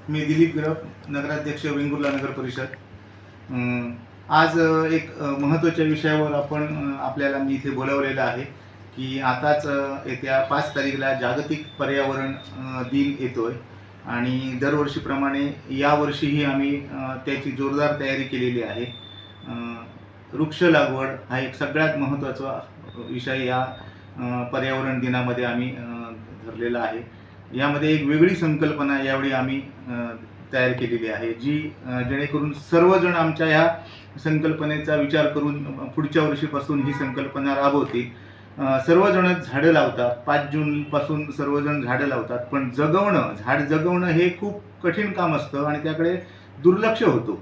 मी दिलीप गिरप, नगराध्यक्ष वेंगुर्ला नगर परिषद। आज एक महत्त्वाच्या विषयावर आपण आपल्याला मी इथे बोलावलेलं आहे की आताच येत्या 5 तारीखला जागतिक पर्यावरण दिन येतोय आणि दरवर्षीप्रमाणे यावर्षीही आम्ही त्याची जोरदार तयारी केलेली आहे। वृक्ष लागवड हा एक सगळ्यात महत्त्वाचा विषय या पर्यावरण दिनामध्ये आम्ही धरलेला आहे। यामध्ये एक वेगळी संकल्पना यावेळी आम्ही तयार केलेली आहे, जी जेणेकरून सर्वजण आमच्या ह्या संकल्पनेचा विचार करून पुढच्या वर्षीपासून ही संकल्पना राबवतील। सर्वजण झाडं लावतात, 5 जूनपासून सर्वजण झाडं लावतात, पण झाड जगवणं हे खूप कठीण काम असतं आणि त्याकडे दुर्लक्ष होतो।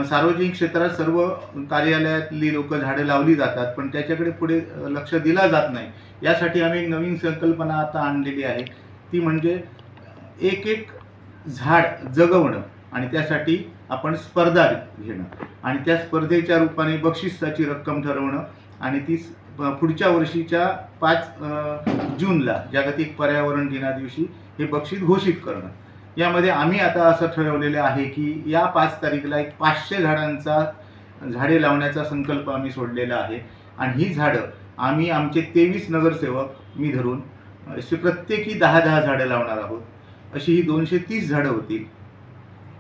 सार्वजनिक क्षेत्रात सर्व कार्यालयातली लोक झाडं लावली जातात, पण त्याच्याकडे पुढे लक्ष दिला जात नाही। यासाठी आम्ही एक नवीन संकल्पना आता आणलेली आहे, ती म्हणजे एक झाड जगवणं आणि त्यासाठी आपण स्पर्धा घेणं आणि त्या स्पर्धेच्या रूपाने बक्षिसाची रक्कम ठरवणं आणि ती पुढच्या वर्षीच्या 5 जूनला जागतिक पर्यावरण दिना दिवशी हे बक्षीस घोषित करणं। यामध्ये आम्ही आता असं ठरवलेलं आहे की या 5 तारीखला एक 500 झाडे लावण्याचा संकल्प आम्ही सोडलेला आहे आणि ही झाडं आम्ही आमचे 23 नगरसेवक मी धरून अशी प्रत्येकी 10-10 झाडं लावणार आहोत। अशी ही 230 झाडं होतील।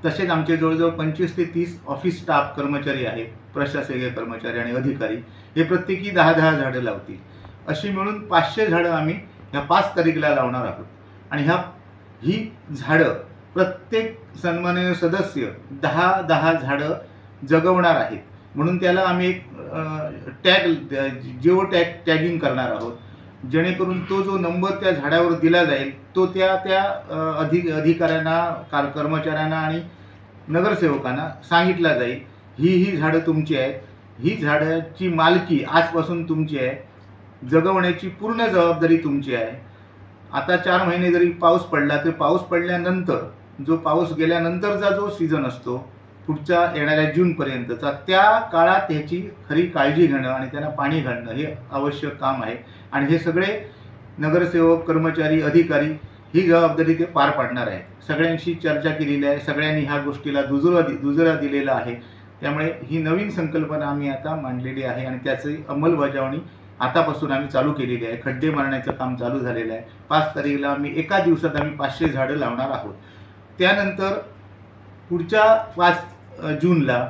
तसेच आमचे जवळजवळ 25 ते 30 ऑफिस स्टाफ कर्मचारी आहेत, प्रशासकीय कर्मचारी आणि अधिकारी, हे प्रत्येकी 10-10 झाडं लावतील। अशी मिळून 500 झाडं आम्ही ह्या 5 तारीखला लावणार आहोत आणि ही झाडं प्रत्येक सन्माननीय सदस्य 10-10 झाडं जगवणार आहेत, म्हणून त्याला आम्ही एक जिओ टॅगिंग करणार आहोत, जेणेकरून तो जो नंबर त्या झाडावर दिला जाईल तो त्या अधिकाऱ्यांना, कर्मचाऱ्यांना आणि नगरसेवकांना सांगितला जाईल, ही झाडं तुमची आहेत, ही झाडाची मालकी आजपासून तुमची आहे, जगवण्याची पूर्ण जबाबदारी तुमची आहे। आता 4 महिने जरी पाऊस पडला तर पाऊस पडल्यानंतर पाऊस गेल्यानंतरचा जो सीझन असतो पुढच्या येणाऱ्या जूनपर्यंतचा, त्या काळात त्याची खरी काळजी घेणं आणि त्यांना पाणी घालणं हे आवश्यक काम आहे आणि हे सगळे नगरसेवक, कर्मचारी, अधिकारी ही जबाबदारी ते पार पाडणार आहेत। सगळ्यांशी चर्चा केलेली आहे, सगळ्यांनी ह्या गोष्टीला दुजोरा दिलेला आहे। त्यामुळे ही नवीन संकल्पना आम्ही आता मांडलेली आहे आणि त्याची अंमलबजावणी आतापासून आम्ही चालू केलेली आहे। खड्डे मारण्याचं काम चालू झालेलं आहे। 5 तारीखला एका दिवसात आम्ही 500 झाडं लावणार आहोत। त्यानंतर पुढच्या 5 जूनला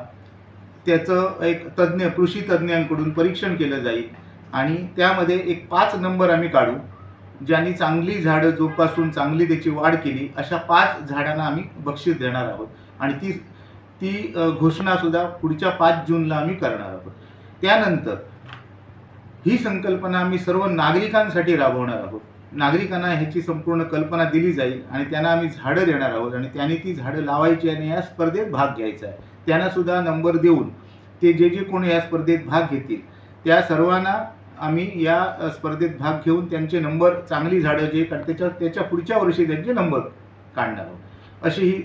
त्याचं एक कृषी तज्ज्ञांकडून परीक्षण केलं जाईल आणि त्यामध्ये एक 5 नंबर आम्ही काढू, ज्यांनी चांगली झाडं जोपासून चांगली त्याची वाढ केली अशा 5 झाडांना आम्ही बक्षीस देणार आहोत आणि ती घोषणा सुद्धा पुढच्या 5 जूनला आम्ही करणार आहोत। त्यानंतर ही संकल्पना आम्ही सर्व नागरिकांसाठी राबवणार आहोत। नागरिकांना ह्याची संपूर्ण कल्पना दिली जाईल आणि त्यांना आम्ही झाडं देणार आहोत आणि त्यांनी ती झाडं लावायची आणि या स्पर्धेत भाग घ्यायचा आहे। त्यांना सुद्धा नंबर देऊन ते जे कोणी या स्पर्धेत भाग घेतील त्या सर्वांना आम्ही या स्पर्धेत भाग घेऊन त्यांचे नंबर, चांगली झाडं जे त्याच्या पुढच्या वर्षी त्यांचे नंबर काढणार आहोत। अशी ही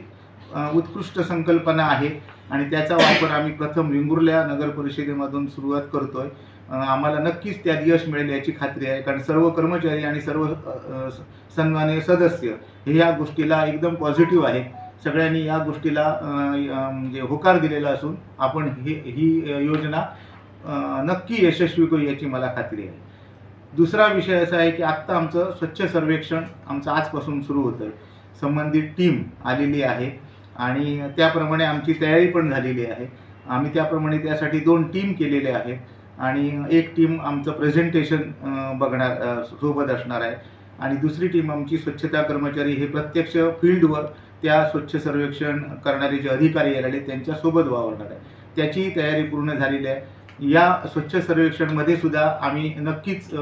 उत्कृष्ट संकल्पना आहे आणि त्याचा वापर आम्ही प्रथम वेंगुर्ला नगर परिषदेमधून सुरुवात करतोय। आम्हाला नक्कीच त्यात यश मिळेल याची खात्री आहे, कारण सर्व कर्मचारी आणि सर्व सन्माननीय सदस्य हे या गोष्टीला एकदम पॉझिटिव्ह आहे। सगळ्यांनी या गोष्टीला म्हणजे होकार दिलेला असून आपण ही योजना नक्की यशस्वी करू याची मला खात्री आहे। दुसरा विषय असा आहे की आत्ता आमचं स्वच्छ सर्वेक्षण आमचं आजपासून सुरू होतं आहे। संबंधित टीम आलेली आहे आणि त्याप्रमाणे आमची तयारी पण झालेली आहे। आम्ही त्याप्रमाणे त्यासाठी 2 टीम केलेल्या आहेत आणि एक टीम आमचं प्रेझेंटेशन बघणार सोबत असणार आहे आणि दुसरी टीम आमची स्वच्छता कर्मचारी हे प्रत्यक्ष फील्डवर त्या स्वच्छ सर्वेक्षण करणारे जे अधिकारी आलेले त्यांच्यासोबत वावरणार आहे। त्याची तयारी पूर्ण झालेली आहे। या स्वच्छ सर्वेक्षणमध्ये सुद्धा आम्ही नक्कीच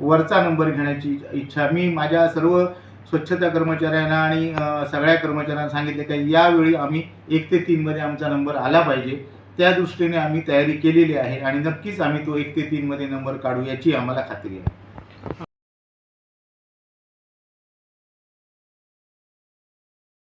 वरचा नंबर घेण्याची इच्छा, मी माझ्या सर्व स्वच्छता कर्मचाऱ्यांना आणि सगळ्या कर्मचाऱ्यांना सांगितले की यावेळी आम्ही 1 ते 3 मध्ये आमचा नंबर आला पाहिजे। त्या दृष्टीने आम्ही तयारी केलेली आहे आणि नक्कीच आम्ही तो 1 ते 3 मध्ये नंबर काढू याची आम्हाला खात्री आहे।